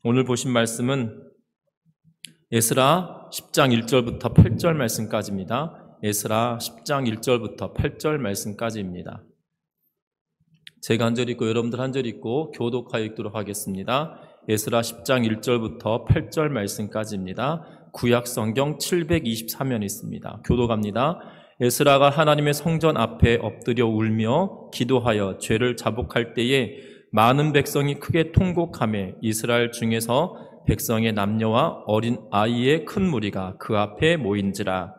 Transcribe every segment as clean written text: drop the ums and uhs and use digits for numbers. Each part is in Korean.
오늘 보신 말씀은 에스라 10장 1절부터 8절 말씀까지입니다. 에스라 10장 1절부터 8절 말씀까지입니다. 제가 한 절 읽고 여러분들 한 절 읽고 교독하여 읽도록 하겠습니다. 에스라 10장 1절부터 8절 말씀까지입니다. 구약 성경 723면 있습니다. 교독합니다. 에스라가 하나님의 성전 앞에 엎드려 울며 기도하여 죄를 자복할 때에 많은 백성이 크게 통곡하며 이스라엘 중에서 백성의 남녀와 어린 아이의 큰 무리가 그 앞에 모인지라.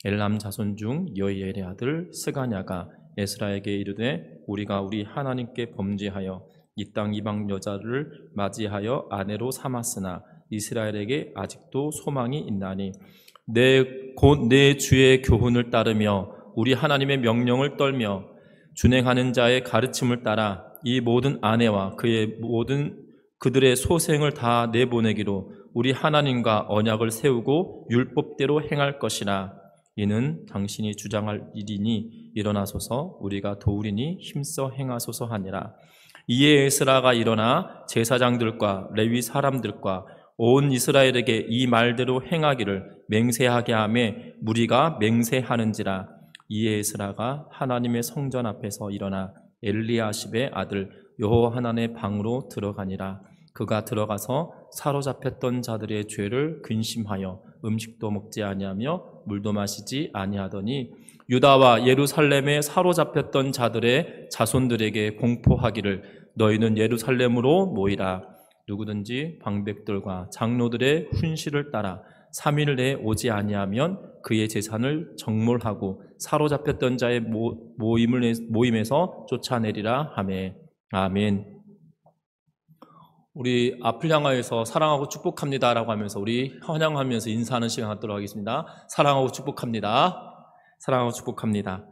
엘람 자손 중 여이엘의 아들 스가냐가 에스라에게 이르되 우리가 우리 하나님께 범죄하여 이 땅 이방 여자를 맞이하여 아내로 삼았으나 이스라엘에게 아직도 소망이 있나니 곧 내 주의 교훈을 따르며 우리 하나님의 명령을 떨며 준행하는 자의 가르침을 따라 이 모든 아내와 그들의 소생을 다 내보내기로 우리 하나님과 언약을 세우고 율법대로 행할 것이라. 이는 당신이 주장할 일이니 일어나소서 우리가 도우리니 힘써 행하소서 하니라. 이에 에스라가 일어나 제사장들과 레위 사람들과 온 이스라엘에게 이 말대로 행하기를 맹세하게 하며 무리가 맹세하는지라. 이에 에스라가 하나님의 성전 앞에서 일어나 엘리야십의 아들 여호하난의 방으로 들어가니라. 그가 들어가서 사로잡혔던 자들의 죄를 근심하여 음식도 먹지 아니하며 물도 마시지 아니하더니 유다와 예루살렘에 사로잡혔던 자들의 자손들에게 공포하기를 너희는 예루살렘으로 모이라. 누구든지 방백들과 장로들의 훈시를 따라 3일 내에 오지 아니하면 그의 재산을 정몰하고 사로잡혔던 자의 모임에서 쫓아내리라 하매. 아멘. 우리 앞을 향하여서 사랑하고 축복합니다라고 하면서 우리 환영하면서 인사하는 시간 갖도록 하겠습니다. 사랑하고 축복합니다. 사랑하고 축복합니다.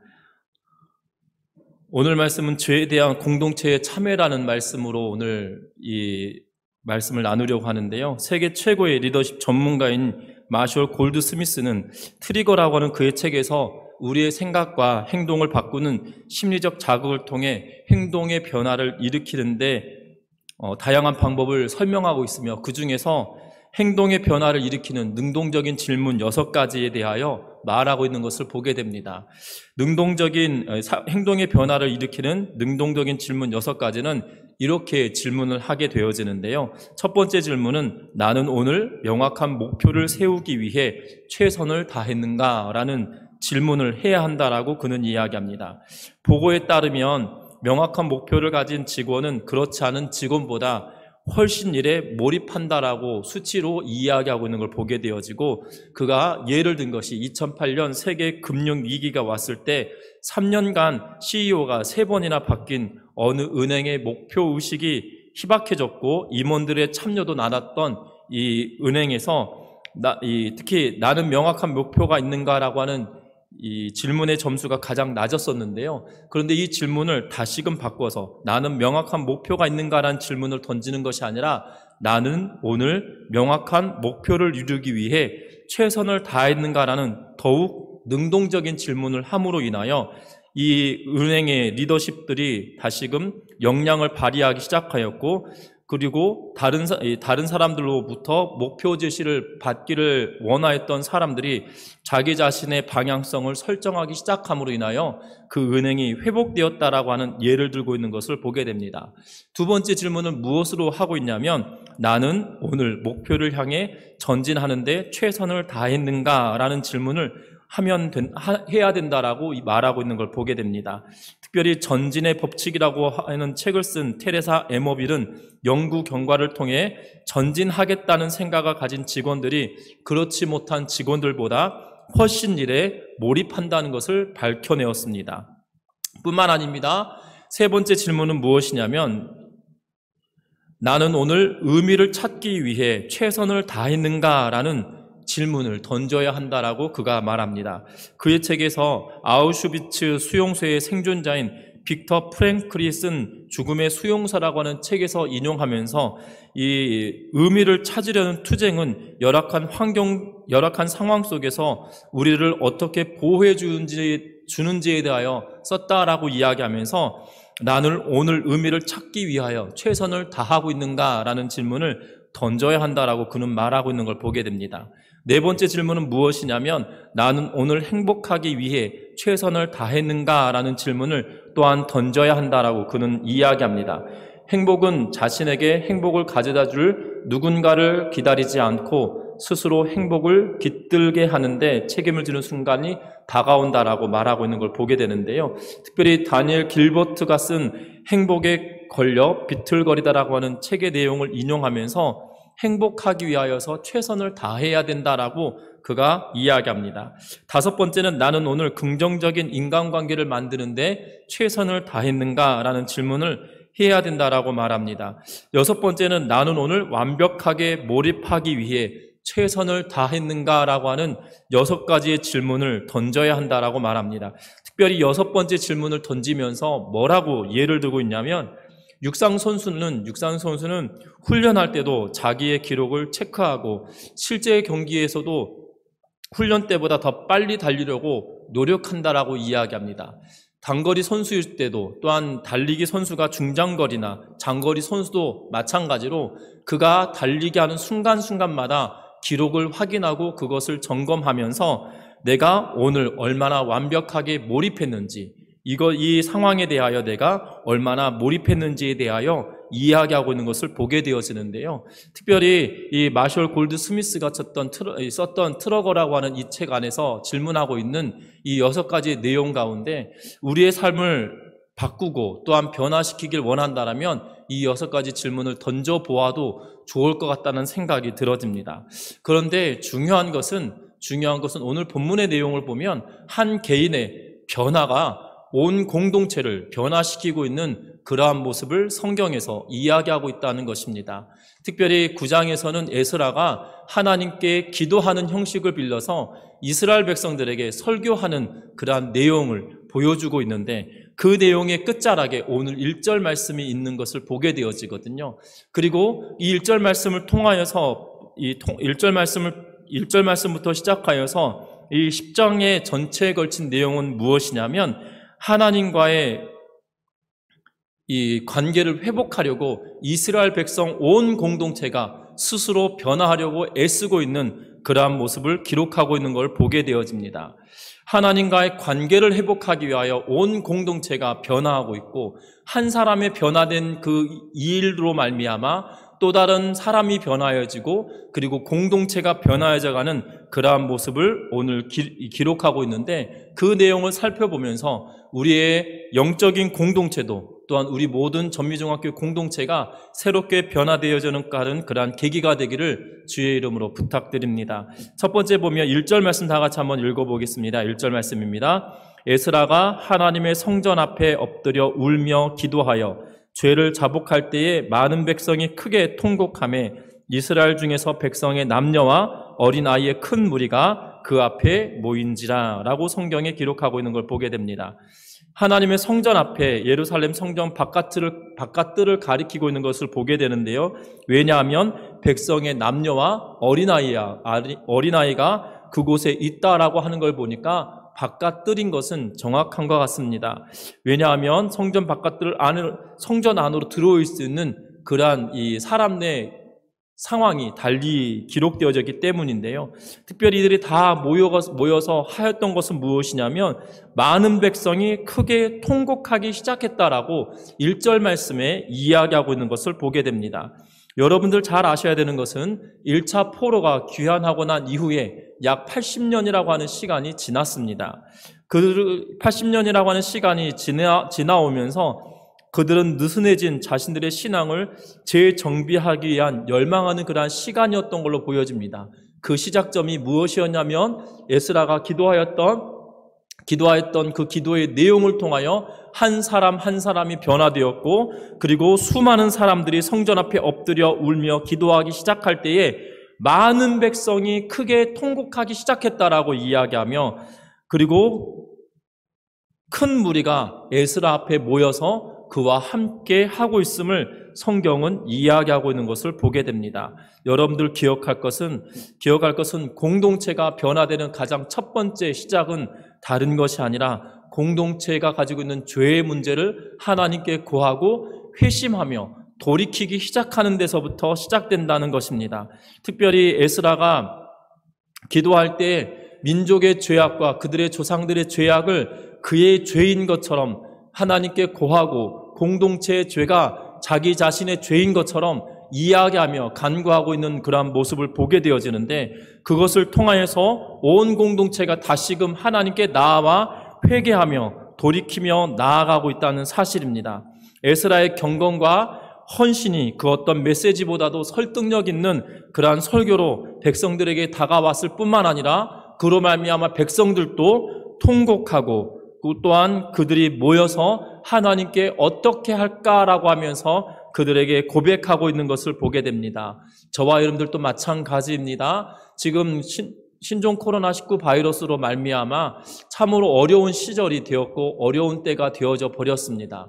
오늘 말씀은 죄에 대한 공동체의 참회라는 말씀으로 오늘 이 말씀을 나누려고 하는데요. 세계 최고의 리더십 전문가인 마셜 골드 스미스는 트리거라고 하는 그의 책에서 우리의 생각과 행동을 바꾸는 심리적 자극을 통해 행동의 변화를 일으키는데 다양한 방법을 설명하고 있으며 그 중에서 행동의 변화를 일으키는 능동적인 질문 6가지에 대하여 말하고 있는 것을 보게 됩니다. 행동의 변화를 일으키는 능동적인 질문 6가지는 이렇게 질문을 하게 되어지는데요. 첫 번째 질문은 나는 오늘 명확한 목표를 세우기 위해 최선을 다했는가? 라는 질문을 해야 한다라고 그는 이야기합니다. 보고에 따르면 명확한 목표를 가진 직원은 그렇지 않은 직원보다 훨씬 일에 몰입한다라고 수치로 이야기하고 있는 걸 보게 되어지고, 그가 예를 든 것이 2008년 세계 금융 위기가 왔을 때 3년간 CEO가 3번이나 바뀐 어느 은행의 목표 의식이 희박해졌고 임원들의 참여도 낮았던 이 은행에서 특히 나는 명확한 목표가 있는가라고 하는 이 질문의 점수가 가장 낮았었는데요. 그런데 이 질문을 다시금 바꿔서 나는 명확한 목표가 있는가라는 질문을 던지는 것이 아니라 나는 오늘 명확한 목표를 이루기 위해 최선을 다했는가라는 더욱 능동적인 질문을 함으로 인하여 이 은행의 리더십들이 다시금 역량을 발휘하기 시작하였고, 그리고 다른 사람들로부터 목표 제시를 받기를 원하였던 사람들이 자기 자신의 방향성을 설정하기 시작함으로 인하여 그 은행이 회복되었다라고 하는 예를 들고 있는 것을 보게 됩니다. 두 번째 질문은 무엇으로 하고 있냐면 나는 오늘 목표를 향해 전진하는데 최선을 다했는가라는 질문을 해야 된다라고 말하고 있는 걸 보게 됩니다. 특별히 전진의 법칙이라고 하는 책을 쓴 테레사 에머빌은 연구 경과를 통해 전진하겠다는 생각을 가진 직원들이 그렇지 못한 직원들보다 훨씬 일에 몰입한다는 것을 밝혀내었습니다. 뿐만 아닙니다. 세 번째 질문은 무엇이냐면 나는 오늘 의미를 찾기 위해 최선을 다했는가라는 질문을 던져야 한다라고 그가 말합니다. 그의 책에서 아우슈비츠 수용소의 생존자인 빅터 프랭클이 쓴 죽음의 수용소라고 하는 책에서 인용하면서 이 의미를 찾으려는 투쟁은 열악한 상황 속에서 우리를 어떻게 보호해 주는지에 대하여 썼다라고 이야기하면서 나는 오늘 의미를 찾기 위하여 최선을 다하고 있는가라는 질문을 던져야 한다라고 그는 말하고 있는 걸 보게 됩니다. 네 번째 질문은 무엇이냐면 나는 오늘 행복하기 위해 최선을 다했는가라는 질문을 또한 던져야 한다라고 그는 이야기합니다. 행복은 자신에게 행복을 가져다 줄 누군가를 기다리지 않고 스스로 행복을 깃들게 하는데 책임을 지는 순간이 다가온다라고 말하고 있는 걸 보게 되는데요. 특별히 다니엘 길버트가 쓴 행복에 걸려 비틀거리다라고 하는 책의 내용을 인용하면서 행복하기 위하여서 최선을 다해야 된다라고 그가 이야기합니다. 다섯 번째는 나는 오늘 긍정적인 인간관계를 만드는데 최선을 다했는가라는 질문을 해야 된다라고 말합니다. 여섯 번째는 나는 오늘 완벽하게 몰입하기 위해 최선을 다했는가라고 하는 여섯 가지의 질문을 던져야 한다라고 말합니다. 특별히 여섯 번째 질문을 던지면서 뭐라고 예를 들고 있냐면 육상 선수는 훈련할 때도 자기의 기록을 체크하고 실제 경기에서도 훈련 때보다 더 빨리 달리려고 노력한다라고 이야기합니다. 단거리 선수일 때도 또한 달리기 선수가 중장거리나 장거리 선수도 마찬가지로 그가 달리게 하는 순간순간마다 기록을 확인하고 그것을 점검하면서 내가 오늘 얼마나 완벽하게 몰입했는지 이 상황에 대하여 내가 얼마나 몰입했는지에 대하여 이야기하고 있는 것을 보게 되어지는데요. 특별히 이 마셜 골드 스미스가 썼던 트러거라고 하는 이 책 안에서 질문하고 있는 이 여섯 가지 내용 가운데 우리의 삶을 바꾸고 또한 변화시키길 원한다면 이 여섯 가지 질문을 던져보아도 좋을 것 같다는 생각이 들어집니다. 그런데 중요한 것은 오늘 본문의 내용을 보면 한 개인의 변화가 온 공동체를 변화시키고 있는 그러한 모습을 성경에서 이야기하고 있다는 것입니다. 특별히 9장에서는 에스라가 하나님께 기도하는 형식을 빌려서 이스라엘 백성들에게 설교하는 그러한 내용을 보여주고 있는데 그 내용의 끝자락에 오늘 1절 말씀이 있는 것을 보게 되어지거든요. 그리고 이 1절 말씀을 통하여서 1절 말씀부터 시작하여서 이 10장의 전체에 걸친 내용은 무엇이냐면 하나님과의 이 관계를 회복하려고 이스라엘 백성 온 공동체가 스스로 변화하려고 애쓰고 있는 그러한 모습을 기록하고 있는 걸 보게 되어집니다. 하나님과의 관계를 회복하기 위하여 온 공동체가 변화하고 있고 한 사람의 변화된 그 일로 말미암아 또 다른 사람이 변화해지고 그리고 공동체가 변화해져가는 그러한 모습을 오늘 기록하고 있는데 그 내용을 살펴보면서 우리의 영적인 공동체도 또한 우리 모든 전미중학교 공동체가 새롭게 변화되어지는 그러한 계기가 되기를 주의 이름으로 부탁드립니다. 첫 번째 보면 1절 말씀 다 같이 한번 읽어보겠습니다. 1절 말씀입니다. 에스라가 하나님의 성전 앞에 엎드려 울며 기도하여 죄를 자복할 때에 많은 백성이 크게 통곡하며 이스라엘 중에서 백성의 남녀와 어린아이의 큰 무리가 그 앞에 모인지라 라고 성경에 기록하고 있는 걸 보게 됩니다. 하나님의 성전 앞에 예루살렘 성전 바깥들을 가리키고 있는 것을 보게 되는데요. 왜냐하면 백성의 남녀와 어린아이가 그곳에 있다라고 하는 걸 보니까 바깥들인 것은 정확한 것 같습니다. 왜냐하면 성전 안으로 들어올 수 있는 그러한 이 사람 내 상황이 달리 기록되어졌기 때문인데요. 특별히 이들이 다 모여서 하였던 것은 무엇이냐면 많은 백성이 크게 통곡하기 시작했다라고 1절 말씀에 이야기하고 있는 것을 보게 됩니다. 여러분들 잘 아셔야 되는 것은 1차 포로가 귀환하고 난 이후에 약 80년이라고 하는 시간이 지났습니다. 그 80년이라고 하는 시간이 지나오면서 그들은 느슨해진 자신들의 신앙을 재정비하기 위한 열망하는 그러한 시간이었던 걸로 보여집니다. 그 시작점이 무엇이었냐면 에스라가 기도하였던 그 기도의 내용을 통하여 한 사람 한 사람이 변화되었고 그리고 수많은 사람들이 성전 앞에 엎드려 울며 기도하기 시작할 때에 많은 백성이 크게 통곡하기 시작했다라고 이야기하며 그리고 큰 무리가 에스라 앞에 모여서 그와 함께 하고 있음을 성경은 이야기하고 있는 것을 보게 됩니다. 여러분들 기억할 것은 공동체가 변화되는 가장 첫 번째 시작은 다른 것이 아니라 공동체가 가지고 있는 죄의 문제를 하나님께 고하고 회심하며 돌이키기 시작하는 데서부터 시작된다는 것입니다. 특별히 에스라가 기도할 때 민족의 죄악과 그들의 조상들의 죄악을 그의 죄인 것처럼 하나님께 고하고 공동체의 죄가 자기 자신의 죄인 것처럼 이야기하며 간구하고 있는 그러한 모습을 보게 되어지는데, 그것을 통하여서 온 공동체가 다시금 하나님께 나아와 회개하며 돌이키며 나아가고 있다는 사실입니다. 에스라의 경건과 헌신이 그 어떤 메시지보다도 설득력 있는 그러한 설교로 백성들에게 다가왔을 뿐만 아니라 그로 말미암아 백성들도 통곡하고 또한 그들이 모여서 하나님께 어떻게 할까라고 하면서 그들에게 고백하고 있는 것을 보게 됩니다. 저와 여러분들도 마찬가지입니다. 지금 신종 코로나19 바이러스로 말미암아 참으로 어려운 시절이 되었고 어려운 때가 되어져 버렸습니다.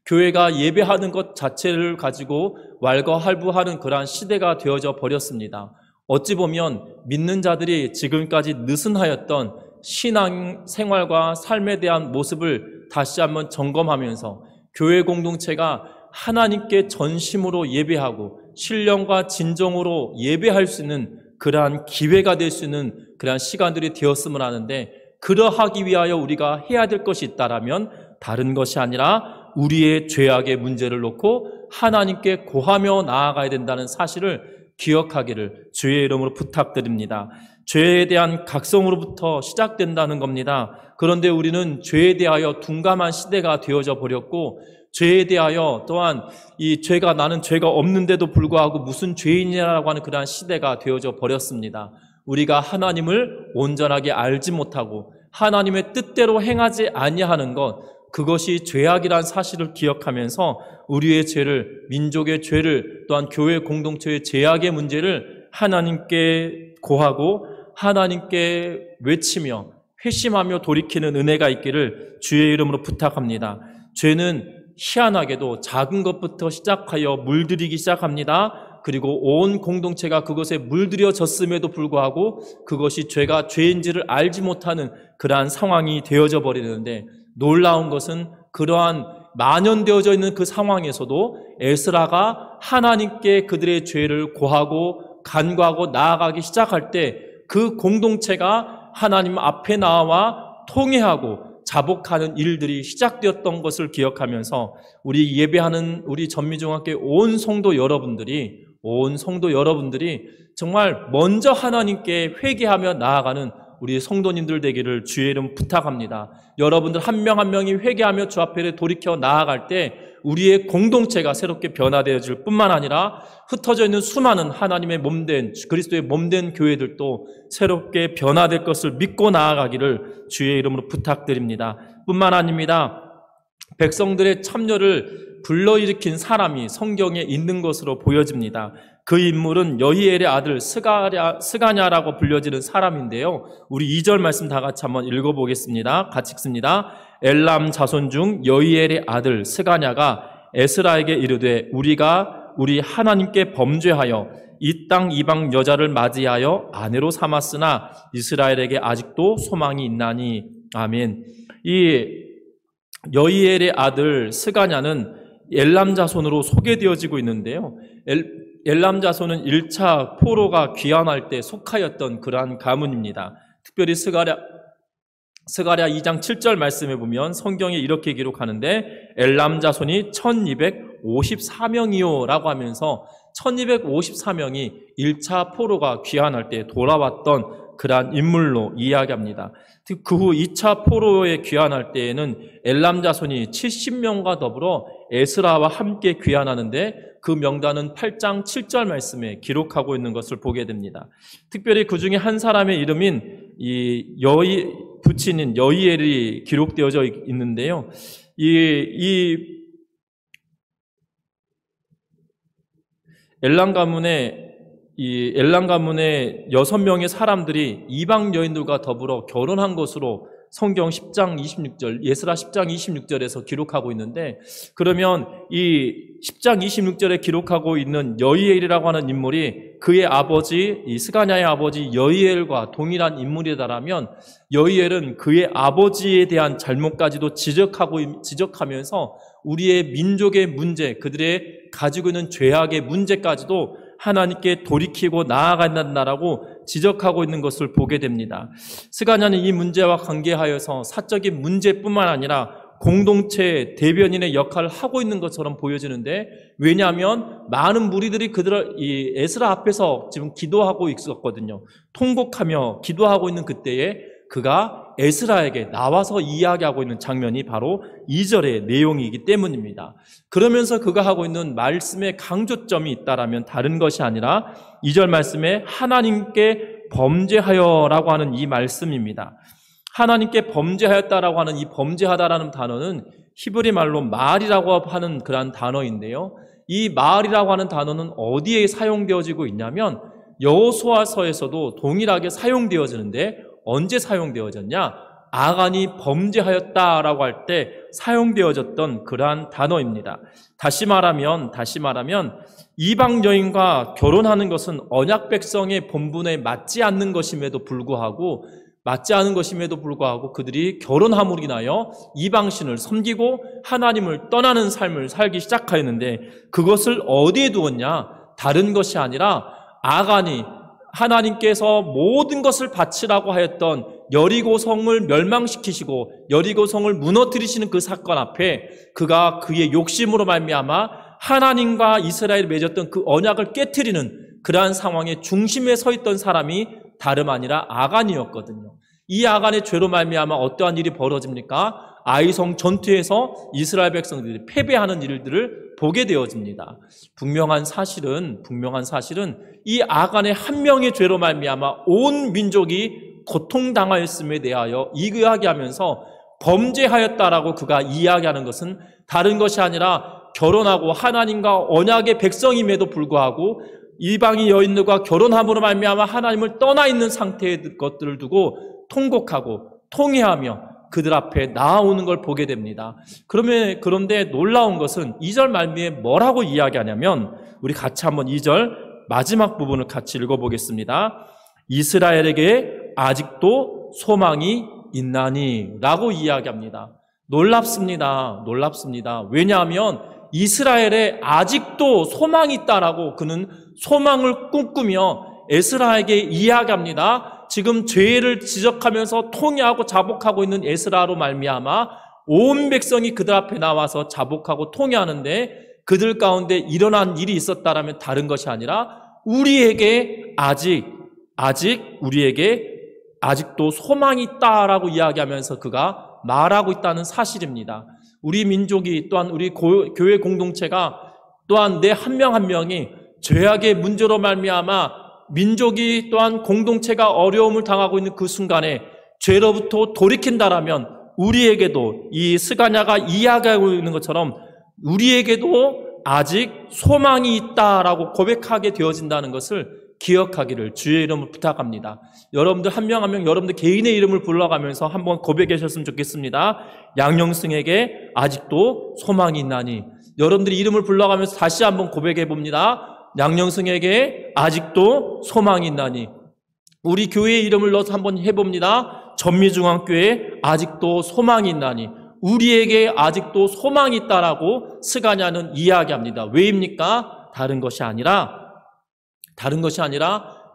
교회가 예배하는 것 자체를 가지고 왈가왈부하는 그러한 시대가 되어져 버렸습니다. 어찌 보면 믿는 자들이 지금까지 느슨하였던 신앙 생활과 삶에 대한 모습을 다시 한번 점검하면서 교회 공동체가 하나님께 전심으로 예배하고 신령과 진정으로 예배할 수 있는 그러한 기회가 될 수 있는 그러한 시간들이 되었으면 하는데, 그러하기 위하여 우리가 해야 될 것이 있다라면 다른 것이 아니라 우리의 죄악의 문제를 놓고 하나님께 고하며 나아가야 된다는 사실을 기억하기를 주의 이름으로 부탁드립니다. 죄에 대한 각성으로부터 시작된다는 겁니다. 그런데 우리는 죄에 대하여 둔감한 시대가 되어져 버렸고, 죄에 대하여 또한 이 죄가, 나는 죄가 없는데도 불구하고 무슨 죄인이라고 하는 그러한 시대가 되어져 버렸습니다. 우리가 하나님을 온전하게 알지 못하고 하나님의 뜻대로 행하지 아니하는 것, 그것이 죄악이란 사실을 기억하면서 우리의 죄를, 민족의 죄를, 또한 교회 공동체의 죄악의 문제를 하나님께 고하고 하나님께 외치며 회심하며 돌이키는 은혜가 있기를 주의 이름으로 부탁합니다. 죄는 희한하게도 작은 것부터 시작하여 물들이기 시작합니다. 그리고 온 공동체가 그것에 물들여졌음에도 불구하고 그것이 죄가 죄인지를 알지 못하는 그러한 상황이 되어져 버리는데, 놀라운 것은 그러한 만연되어져 있는 그 상황에서도 에스라가 하나님께 그들의 죄를 고하고 간구하고 나아가기 시작할 때 그 공동체가 하나님 앞에 나와 통회하고 자복하는 일들이 시작되었던 것을 기억하면서 우리 예배하는 우리 전미중학교 온 성도 여러분들이 정말 먼저 하나님께 회개하며 나아가는 우리 성도님들 되기를 주의 이름 부탁합니다. 여러분들 한 명 한 명이 회개하며 주 앞에 돌이켜 나아갈 때 우리의 공동체가 새롭게 변화되어질 뿐만 아니라 흩어져 있는 수많은 하나님의 몸된, 그리스도의 몸된 교회들도 새롭게 변화될 것을 믿고 나아가기를 주의 이름으로 부탁드립니다. 뿐만 아닙니다. 백성들의 참여를 불러일으킨 사람이 성경에 있는 것으로 보여집니다. 그 인물은 여히엘의 아들 스가냐라고 불려지는 사람인데요. 우리 2절 말씀 다 같이 한번 읽어보겠습니다. 같이 읽습니다. 엘람 자손 중 여히엘의 아들 스가냐가 에스라에게 이르되 우리가 우리 하나님께 범죄하여 이 땅 이방 여자를 맞이하여 아내로 삼았으나 이스라엘에게 아직도 소망이 있나니. 아멘. 이 여히엘의 아들 스가냐는 엘람 자손으로 소개되어지고 있는데요. 엘람 자손은 1차 포로가 귀환할 때 속하였던 그러한 가문입니다. 특별히 스가랴 2장 7절 말씀에 보면 성경에 이렇게 기록하는데, 엘람 자손이 1254명이요 라고 하면서 1254명이 1차 포로가 귀환할 때 돌아왔던 그러한 인물로 이야기합니다. 그 후 2차 포로에 귀환할 때에는 엘람 자손이 70명과 더불어 에스라와 함께 귀환하는데, 그 명단은 8장 7절 말씀에 기록하고 있는 것을 보게 됩니다. 특별히 그 중에 한 사람의 이름인 부친인 여히엘이 기록되어져 있는데요. 이 엘람 가문의 6명의 사람들이 이방 여인들과 더불어 결혼한 것으로 성경 10장 26절, 예스라 10장 26절에서 기록하고 있는데, 그러면 이 10장 26절에 기록하고 있는 여이엘이라고 하는 인물이 그의 아버지, 이 스가냐의 아버지 여이엘과 동일한 인물이다라면, 여이엘은 그의 아버지에 대한 잘못까지도 지적하면서 우리의 민족의 문제, 그들의 가지고 있는 죄악의 문제까지도 하나님께 돌이키고 나아간다라고 지적하고 있는 것을 보게 됩니다. 스가냐는 이 문제와 관계하여서 사적인 문제뿐만 아니라 공동체 대변인의 역할을 하고 있는 것처럼 보여지는데, 왜냐하면 많은 무리들이 이 에스라 앞에서 지금 기도하고 있었거든요. 통곡하며 기도하고 있는 그때에 그가 에스라에게 나와서 이야기하고 있는 장면이 바로 2절의 내용이기 때문입니다. 그러면서 그가 하고 있는 말씀의 강조점이 있다라면 다른 것이 아니라 2절 말씀에 하나님께 범죄하여라고 하는 이 말씀입니다. 하나님께 범죄하였다라고 하는 이 범죄하다라는 단어는 히브리 말로 말이라고 하는 그런 단어인데요. 이 말이라고 하는 단어는 어디에 사용되어지고 있냐면 여호수아서에서도 동일하게 사용되어지는데, 언제 사용되어졌냐? 아간이 범죄하였다라고 할 때 사용되어졌던 그러한 단어입니다. 다시 말하면 이방 여인과 결혼하는 것은 언약 백성의 본분에 맞지 않는 것임에도 불구하고 그들이 결혼함으로 인하여 이방신을 섬기고 하나님을 떠나는 삶을 살기 시작하였는데, 그것을 어디에 두었냐? 다른 것이 아니라 아간이 하나님께서 모든 것을 바치라고 하였던 여리고성을 멸망시키시고 여리고성을 무너뜨리시는 그 사건 앞에 그가 그의 욕심으로 말미암아 하나님과 이스라엘이 맺었던 그 언약을 깨트리는 그러한 상황의 중심에 서 있던 사람이 다름 아니라 아간이었거든요. 이 아간의 죄로 말미암아 어떠한 일이 벌어집니까? 아이성 전투에서 이스라엘 백성들이 패배하는 일들을 보게 되어집니다. 분명한 사실은 이 아간의 한 명의 죄로 말미암아 온 민족이 고통당하였음에 대하여 이야기하면서 범죄하였다라고 그가 이야기하는 것은 다른 것이 아니라 결혼하고 하나님과 언약의 백성임에도 불구하고 이방인 여인들과 결혼함으로 말미암아 하나님을 떠나 있는 상태의 것들을 두고 통곡하고 통회하며 그들 앞에 나아오는 걸 보게 됩니다. 그런데 놀라운 것은 2절 말미에 뭐라고 이야기하냐면, 우리 같이 한번 2절 마지막 부분을 같이 읽어보겠습니다. 이스라엘에게 아직도 소망이 있나니 라고 이야기합니다. 놀랍습니다. 왜냐하면 이스라엘에 아직도 소망이 있다라고 그는 소망을 꿈꾸며 에스라에게 이야기합니다. 지금 죄를 지적하면서 통회하고 자복하고 있는 에스라로 말미암아 온 백성이 그들 앞에 나와서 자복하고 통회하는데, 그들 가운데 일어난 일이 있었다라면 다른 것이 아니라 우리에게 아직도 소망이 있다라고 이야기하면서 그가 말하고 있다는 사실입니다. 우리 민족이 또한 우리 교회 공동체가 또한 내 한 명 한 명이 죄악의 문제로 말미암아 민족이 또한 공동체가 어려움을 당하고 있는 그 순간에 죄로부터 돌이킨다라면 우리에게도 이 스가냐가 이야기하고 있는 것처럼 우리에게도 아직 소망이 있다라고 고백하게 되어진다는 것을 기억하기를 주의 이름으로 부탁합니다. 여러분들 한 명 한 명 여러분들 개인의 이름을 불러가면서 한번 고백하셨으면 좋겠습니다. 양영승에게 아직도 소망이 있나니. 여러분들이 이름을 불러가면서 다시 한번 고백해 봅니다. 양영승에게 아직도 소망이 있나니. 우리 교회의 이름을 넣어서 한번 해봅니다. 전미중앙교회에 아직도 소망이 있나니. 우리에게 아직도 소망이 있다라고 스가냐는 이야기합니다. 왜입니까? 다른 것이 아니라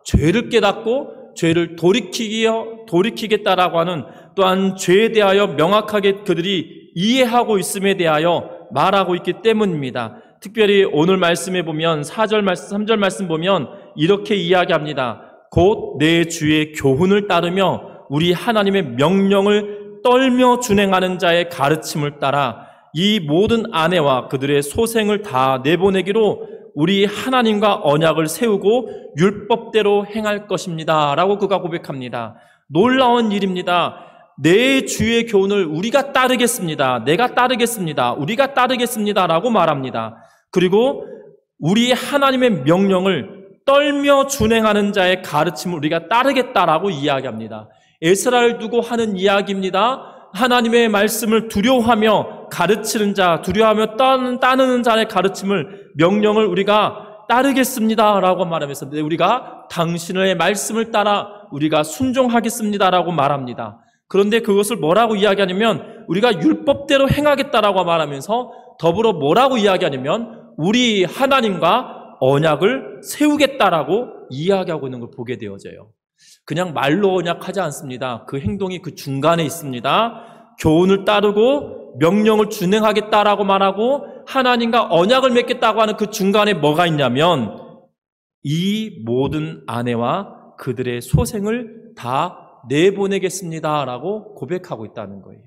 죄를 깨닫고 죄를 돌이키겠다라고 하는, 또한 죄에 대하여 명확하게 그들이 이해하고 있음에 대하여 말하고 있기 때문입니다. 특별히 오늘 말씀에 보면 4절 말씀, 3절 말씀 보면 이렇게 이야기합니다. 곧 내 주의 교훈을 따르며 우리 하나님의 명령을 떨며 준행하는 자의 가르침을 따라 이 모든 아내와 그들의 소생을 다 내보내기로 우리 하나님과 언약을 세우고 율법대로 행할 것입니다 라고 그가 고백합니다. 놀라운 일입니다. 내 주의 교훈을 우리가 따르겠습니다. 내가 따르겠습니다. 우리가 따르겠습니다 라고 말합니다. 그리고 우리 하나님의 명령을 떨며 준행하는 자의 가르침을 우리가 따르겠다라고 이야기합니다. 에스라를 두고 하는 이야기입니다. 하나님의 말씀을 두려워하며 가르치는 자, 두려워하며 따르는 자의 가르침을, 명령을 우리가 따르겠습니다 라고 말하면서 우리가 당신의 말씀을 따라 우리가 순종하겠습니다라고 말합니다. 그런데 그것을 뭐라고 이야기하냐면 우리가 율법대로 행하겠다라고 말하면서 더불어 뭐라고 이야기하냐면 우리 하나님과 언약을 세우겠다라고 이야기하고 있는 걸 보게 되어져요. 그냥 말로 언약하지 않습니다. 그 행동이 그 중간에 있습니다. 교훈을 따르고 명령을 준행하겠다라고 말하고 하나님과 언약을 맺겠다고 하는 그 중간에 뭐가 있냐면 이 모든 아내와 그들의 소생을 다 내보내겠습니다라고 고백하고 있다는 거예요.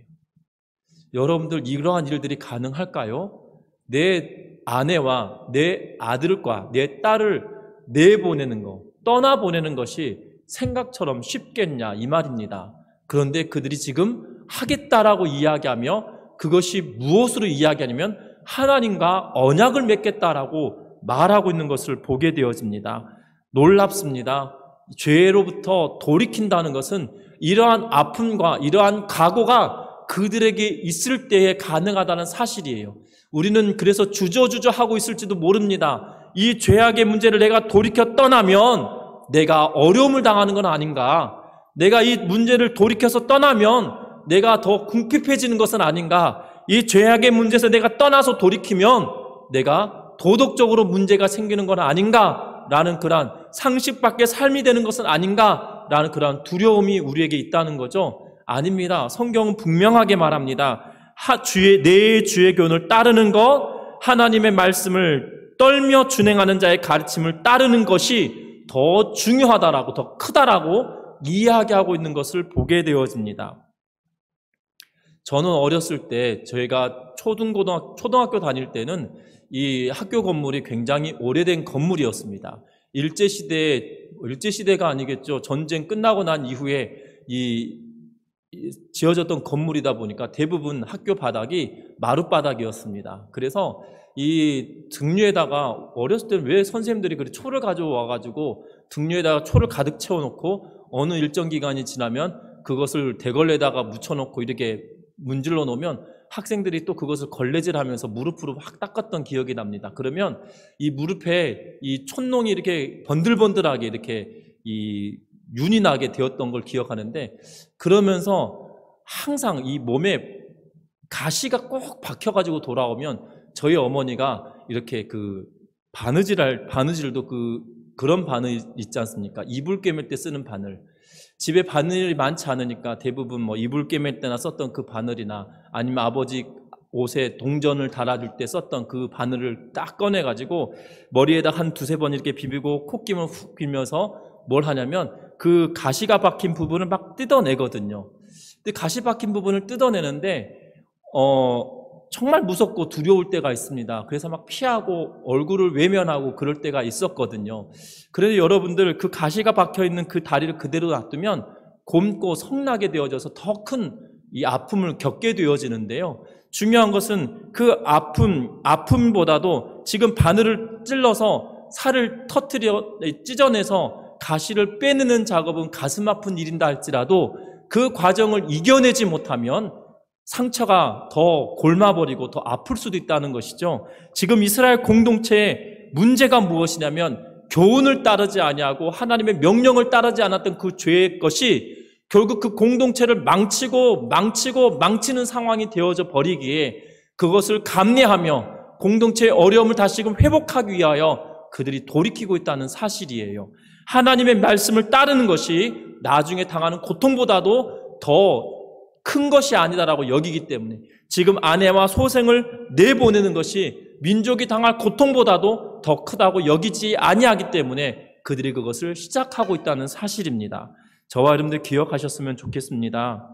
여러분들 이러한 일들이 가능할까요? 내 아내와 내 아들과 내 딸을 내보내는 것, 떠나보내는 것이 생각처럼 쉽겠냐 이 말입니다. 그런데 그들이 지금 하겠다라고 이야기하며 그것이 무엇으로 이야기하냐면 하나님과 언약을 맺겠다라고 말하고 있는 것을 보게 되어집니다. 놀랍습니다. 죄로부터 돌이킨다는 것은 이러한 아픔과 이러한 각오가 그들에게 있을 때에 가능하다는 사실이에요. 우리는 그래서 주저주저 하고 있을지도 모릅니다. 이 죄악의 문제를 내가 돌이켜 떠나면 내가 어려움을 당하는 건 아닌가? 내가 이 문제를 돌이켜서 떠나면 내가 더 궁핍해지는 것은 아닌가? 이 죄악의 문제에서 내가 떠나서 돌이키면 내가 도덕적으로 문제가 생기는 건 아닌가? 라는 그러한 상식 밖의 삶이 되는 것은 아닌가? 라는 그러한 두려움이 우리에게 있다는 거죠. 아닙니다. 성경은 분명하게 말합니다. 내 주의 교훈을 따르는 것, 하나님의 말씀을 떨며 준행하는 자의 가르침을 따르는 것이 더 중요하다라고, 더 크다라고 이야기하고 있는 것을 보게 되어집니다. 저는 어렸을 때 저희가 초등학교 다닐 때는 이 학교 건물이 굉장히 오래된 건물이었습니다. 일제시대가 아니겠죠. 전쟁 끝나고 난 이후에 지어졌던 건물이다 보니까 대부분 학교 바닥이 마룻바닥이었습니다. 그래서 이 등유에다가 어렸을 때는 왜 선생님들이 그렇게 초를 가져와가지고 등유에다가 초를 가득 채워놓고 어느 일정 기간이 지나면 그것을 대걸레에다가 묻혀놓고 이렇게 문질러 놓으면 학생들이 또 그것을 걸레질하면서 무릎으로 확 닦았던 기억이 납니다. 그러면 이 무릎에 이 촌농이 이렇게 번들번들하게 이렇게 이 윤이 나게 되었던 걸 기억하는데, 그러면서 항상 이 몸에 가시가 꼭 박혀가지고 돌아오면 저희 어머니가 이렇게 그 바느질도 그런 바늘 있지 않습니까? 이불 꿰맬 때 쓰는 바늘. 집에 바늘이 많지 않으니까 대부분 뭐 이불 꿰맬 때나 썼던 그 바늘이나 아니면 아버지 옷에 동전을 달아줄 때 썼던 그 바늘을 딱 꺼내가지고 머리에다 한 두세 번 이렇게 비비고 콧김을 훅 빌면서 뭘 하냐면 그 가시가 박힌 부분을 막 뜯어내거든요. 근데 가시 박힌 부분을 뜯어내는데 정말 무섭고 두려울 때가 있습니다. 그래서 막 피하고 얼굴을 외면하고 그럴 때가 있었거든요. 그래서 여러분들 그 가시가 박혀있는 그 다리를 그대로 놔두면 곪고 성나게 되어져서 더 큰 이 아픔을 겪게 되어지는데요. 중요한 것은 그 아픔보다도 지금 바늘을 찔러서 살을 찢어내서 가시를 빼내는 작업은 가슴 아픈 일인다 할지라도 그 과정을 이겨내지 못하면 상처가 더 골마버리고 더 아플 수도 있다는 것이죠. 지금 이스라엘 공동체의 문제가 무엇이냐면 교훈을 따르지 아니하고 하나님의 명령을 따르지 않았던 그 죄의 것이 결국 그 공동체를 망치는 상황이 되어져 버리기에 그것을 감내하며 공동체의 어려움을 다시금 회복하기 위하여 그들이 돌이키고 있다는 사실이에요. 하나님의 말씀을 따르는 것이 나중에 당하는 고통보다도 더 큰 것이 아니다라고 여기기 때문에 지금 아내와 소생을 내보내는 것이 민족이 당할 고통보다도 더 크다고 여기지 아니하기 때문에 그들이 그것을 시작하고 있다는 사실입니다. 저와 여러분들 기억하셨으면 좋겠습니다.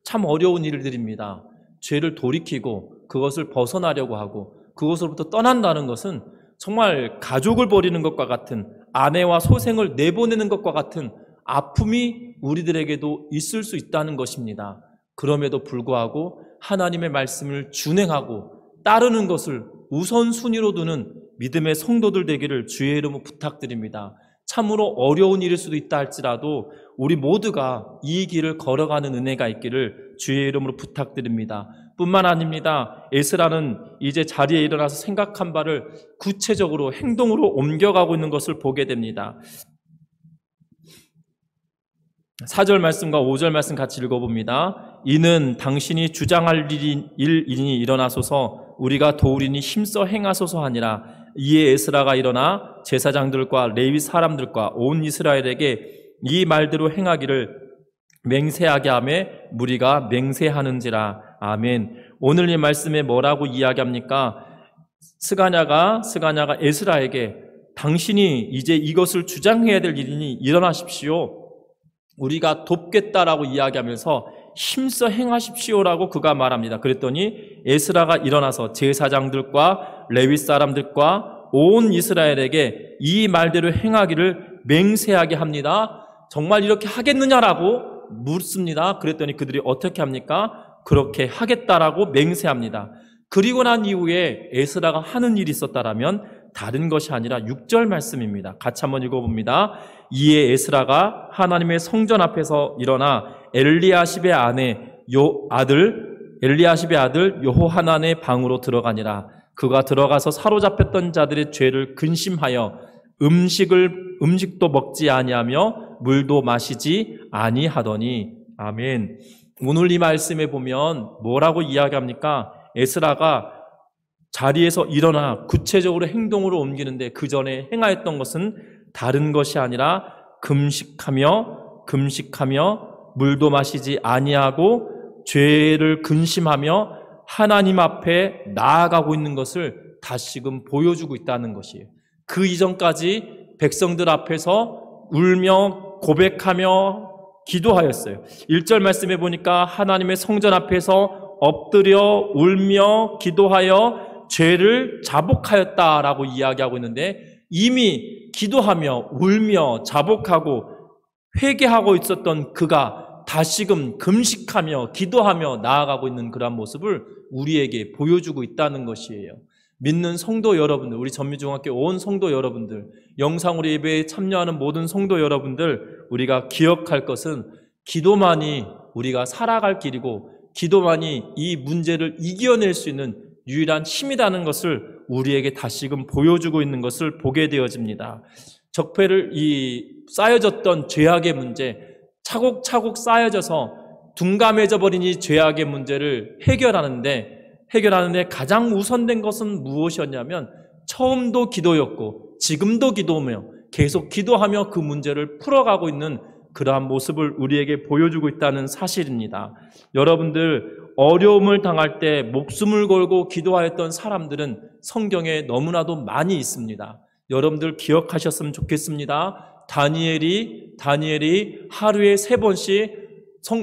참 어려운 일들입니다. 죄를 돌이키고 그것을 벗어나려고 하고 그것으로부터 떠난다는 것은 정말 가족을 버리는 것과 같은, 아내와 소생을 내보내는 것과 같은 아픔이 우리들에게도 있을 수 있다는 것입니다. 그럼에도 불구하고 하나님의 말씀을 준행하고 따르는 것을 우선순위로 두는 믿음의 성도들 되기를 주의 이름으로 부탁드립니다. 참으로 어려운 일일 수도 있다 할지라도 우리 모두가 이 길을 걸어가는 은혜가 있기를 주의 이름으로 부탁드립니다. 뿐만 아닙니다. 에스라는 이제 자리에 일어나서 생각한 바를 구체적으로 행동으로 옮겨가고 있는 것을 보게 됩니다. 4절 말씀과 5절 말씀 같이 읽어봅니다. 이는 당신이 주장할 일이니 일어나소서 우리가 도우리니 힘써 행하소서 하니라. 이에 에스라가 일어나 제사장들과 레위 사람들과 온 이스라엘에게 이 말대로 행하기를 맹세하게 하며 무리가 맹세하는지라. 아멘. 오늘 이 말씀에 뭐라고 이야기합니까? 스가냐가 에스라에게 당신이 이제 이것을 주장해야 될 일이니 일어나십시오. 우리가 돕겠다라고 이야기하면서 힘써 행하십시오라고 그가 말합니다. 그랬더니 에스라가 일어나서 제사장들과 레위 사람들과 온 이스라엘에게 이 말대로 행하기를 맹세하게 합니다. 정말 이렇게 하겠느냐라고 묻습니다. 그랬더니 그들이 어떻게 합니까? 그렇게 하겠다라고 맹세합니다. 그리고 난 이후에 에스라가 하는 일이 있었다라면 다른 것이 아니라 6절 말씀입니다. 같이 한번 읽어봅니다. 이에 에스라가 하나님의 성전 앞에서 일어나 엘리야십의 아들 여호하난의 방으로 들어가니라. 그가 들어가서 사로잡혔던 자들의 죄를 근심하여 음식도 먹지 아니하며 물도 마시지 아니하더니. 아멘. 오늘 이 말씀에 보면 뭐라고 이야기합니까? 에스라가 자리에서 일어나 구체적으로 행동으로 옮기는데 그 전에 행하였던 것은 다른 것이 아니라 금식하며 물도 마시지 아니하고 죄를 근심하며 하나님 앞에 나아가고 있는 것을 다시금 보여주고 있다는 것이에요. 그 이전까지 백성들 앞에서 울며 고백하며 기도하였어요. 1절 말씀해 보니까 하나님의 성전 앞에서 엎드려 울며 기도하여 죄를 자복하였다라고 이야기하고 있는데 이미 기도하며 울며 자복하고 회개하고 있었던 그가 다시금 금식하며 기도하며 나아가고 있는 그러한 모습을 우리에게 보여주고 있다는 것이에요. 믿는 성도 여러분들, 우리 전미중학교 온 성도 여러분들, 영상으로 예배에 참여하는 모든 성도 여러분들, 우리가 기억할 것은 기도만이 우리가 살아갈 길이고 기도만이 이 문제를 이겨낼 수 있는 유일한 힘이라는 것을 우리에게 다시금 보여주고 있는 것을 보게 되어집니다. 적폐를 쌓여졌던 죄악의 문제, 차곡차곡 쌓여져서 둔감해져 버린 이 죄악의 문제를 해결하는데 가장 우선된 것은 무엇이었냐면 처음도 기도였고 지금도 기도하며 계속 기도하며 그 문제를 풀어가고 있는 그러한 모습을 우리에게 보여주고 있다는 사실입니다. 여러분들 어려움을 당할 때 목숨을 걸고 기도하였던 사람들은 성경에 너무나도 많이 있습니다. 여러분들 기억하셨으면 좋겠습니다. 다니엘이 하루에 3번씩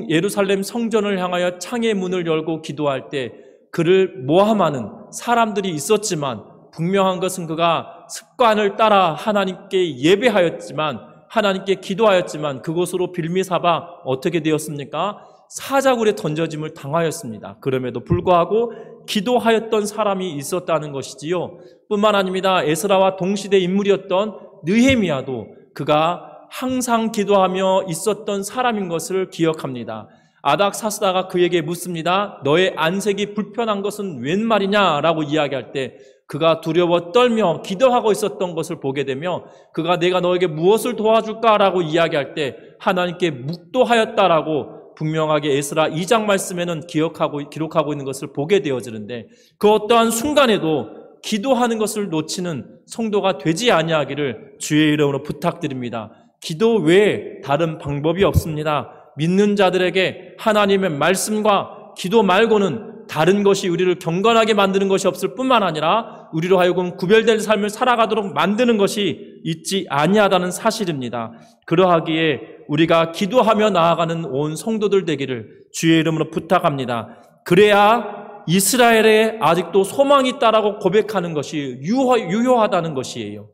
예루살렘 성전을 향하여 창의 문을 열고 기도할 때 그를 모함하는 사람들이 있었지만 분명한 것은 그가 습관을 따라 하나님께 예배하였지만 하나님께 기도하였지만 그곳으로 빌미삼아 어떻게 되었습니까? 사자굴에 던져짐을 당하였습니다. 그럼에도 불구하고 기도하였던 사람이 있었다는 것이지요. 뿐만 아닙니다. 에스라와 동시대 인물이었던 느헤미야도 그가 항상 기도하며 있었던 사람인 것을 기억합니다. 아닥사스다가 그에게 묻습니다. 너의 안색이 불편한 것은 웬 말이냐? 라고 이야기할 때 그가 두려워 떨며 기도하고 있었던 것을 보게 되며 그가 내가 너에게 무엇을 도와줄까? 라고 이야기할 때 하나님께 묵도하였다라고 분명하게 에스라 2장 말씀에는 기록하고 있는 것을 보게 되어지는데 그 어떠한 순간에도 기도하는 것을 놓치는 성도가 되지 아니하기를 주의 이름으로 부탁드립니다. 기도 외에 다른 방법이 없습니다. 믿는 자들에게 하나님의 말씀과 기도 말고는 다른 것이 우리를 경건하게 만드는 것이 없을 뿐만 아니라 우리로 하여금 구별된 삶을 살아가도록 만드는 것이 있지 아니하다는 사실입니다. 그러하기에 우리가 기도하며 나아가는 온 성도들 되기를 주의 이름으로 부탁합니다. 그래야 이스라엘에 아직도 소망이 있다라고 고백하는 것이 유효하다는 것이에요.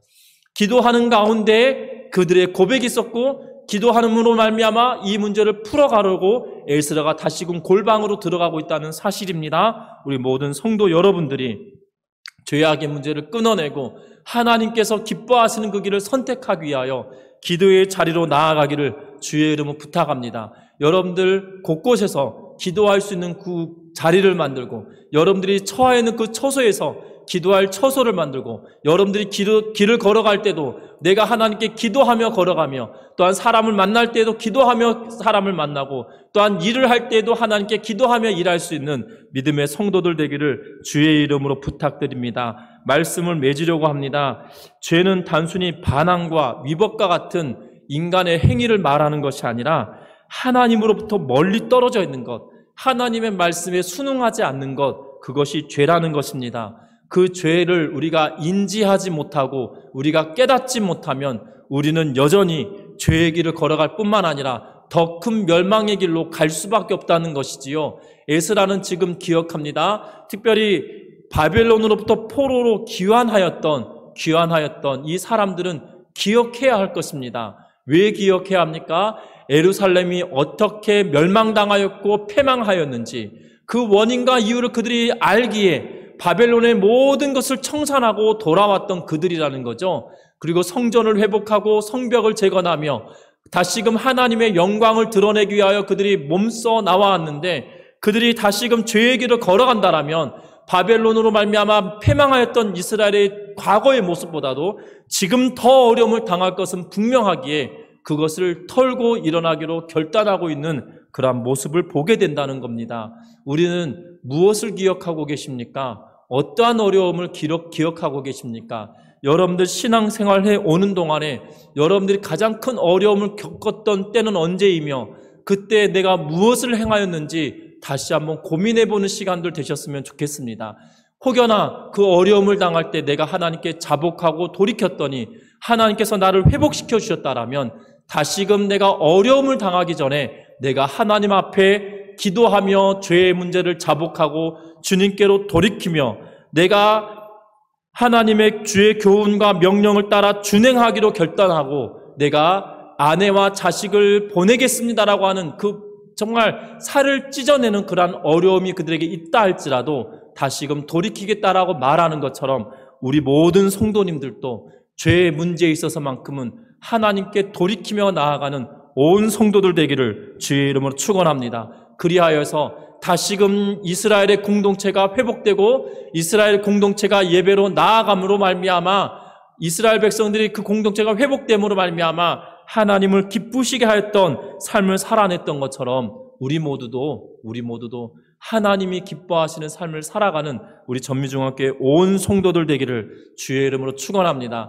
기도하는 가운데 그들의 고백이 있었고 기도하는으로 말미암아 이 문제를 풀어가려고 에스라가 다시금 골방으로 들어가고 있다는 사실입니다. 우리 모든 성도 여러분들이 죄악의 문제를 끊어내고 하나님께서 기뻐하시는 그 길을 선택하기 위하여 기도의 자리로 나아가기를 주의 이름으로 부탁합니다. 여러분들 곳곳에서 기도할 수 있는 그 자리를 만들고, 여러분들이 처해 있는 그 처소에서 기도할 처소를 만들고, 여러분들이 길을 걸어갈 때도 내가 하나님께 기도하며 걸어가며, 또한 사람을 만날 때도 기도하며 사람을 만나고, 또한 일을 할 때도 하나님께 기도하며 일할 수 있는 믿음의 성도들 되기를 주의 이름으로 부탁드립니다. 말씀을 맺으려고 합니다. 죄는 단순히 반항과 위법과 같은 인간의 행위를 말하는 것이 아니라 하나님으로부터 멀리 떨어져 있는 것, 하나님의 말씀에 순응하지 않는 것, 그것이 죄라는 것입니다. 그 죄를 우리가 인지하지 못하고 우리가 깨닫지 못하면 우리는 여전히 죄의 길을 걸어갈 뿐만 아니라 더 큰 멸망의 길로 갈 수밖에 없다는 것이지요. 에스라는 지금 기억합니다. 특별히 바벨론으로부터 포로로 귀환하였던 이 사람들은 기억해야 할 것입니다. 왜 기억해야 합니까? 예루살렘이 어떻게 멸망당하였고 패망하였는지 그 원인과 이유를 그들이 알기에 바벨론의 모든 것을 청산하고 돌아왔던 그들이라는 거죠. 그리고 성전을 회복하고 성벽을 재건하며 다시금 하나님의 영광을 드러내기 위하여 그들이 몸써 나왔는데, 그들이 다시금 죄의 길을 걸어간다라면 바벨론으로 말미암아 패망하였던 이스라엘의 과거의 모습보다도 지금 더 어려움을 당할 것은 분명하기에 그것을 털고 일어나기로 결단하고 있는 그러한 모습을 보게 된다는 겁니다. 우리는 무엇을 기억하고 계십니까? 어떠한 어려움을 기억하고 계십니까? 여러분들 신앙생활해 오는 동안에 여러분들이 가장 큰 어려움을 겪었던 때는 언제이며 그때 내가 무엇을 행하였는지 다시 한번 고민해보는 시간들 되셨으면 좋겠습니다. 혹여나 그 어려움을 당할 때 내가 하나님께 자복하고 돌이켰더니 하나님께서 나를 회복시켜 주셨다라면 다시금 내가 어려움을 당하기 전에 내가 하나님 앞에 기도하며 죄의 문제를 자복하고 주님께로 돌이키며 내가 하나님의 주의 교훈과 명령을 따라 준행하기로 결단하고 내가 아내와 자식을 보내겠습니다라고 하는 그 정말 살을 찢어내는 그러한 어려움이 그들에게 있다 할지라도 다시금 돌이키겠다라고 말하는 것처럼 우리 모든 성도님들도 죄의 문제에 있어서만큼은 하나님께 돌이키며 나아가는 온 성도들 되기를 주의 이름으로 축원합니다. 그리하여서 다시금 이스라엘의 공동체가 회복되고 이스라엘 공동체가 예배로 나아감으로 말미암아 이스라엘 백성들이 그 공동체가 회복됨으로 말미암아 하나님을 기쁘시게 하였던 삶을 살아냈던 것처럼 우리 모두도 하나님이 기뻐하시는 삶을 살아가는 우리 전미중학교의 온 성도들 되기를 주의 이름으로 축원합니다.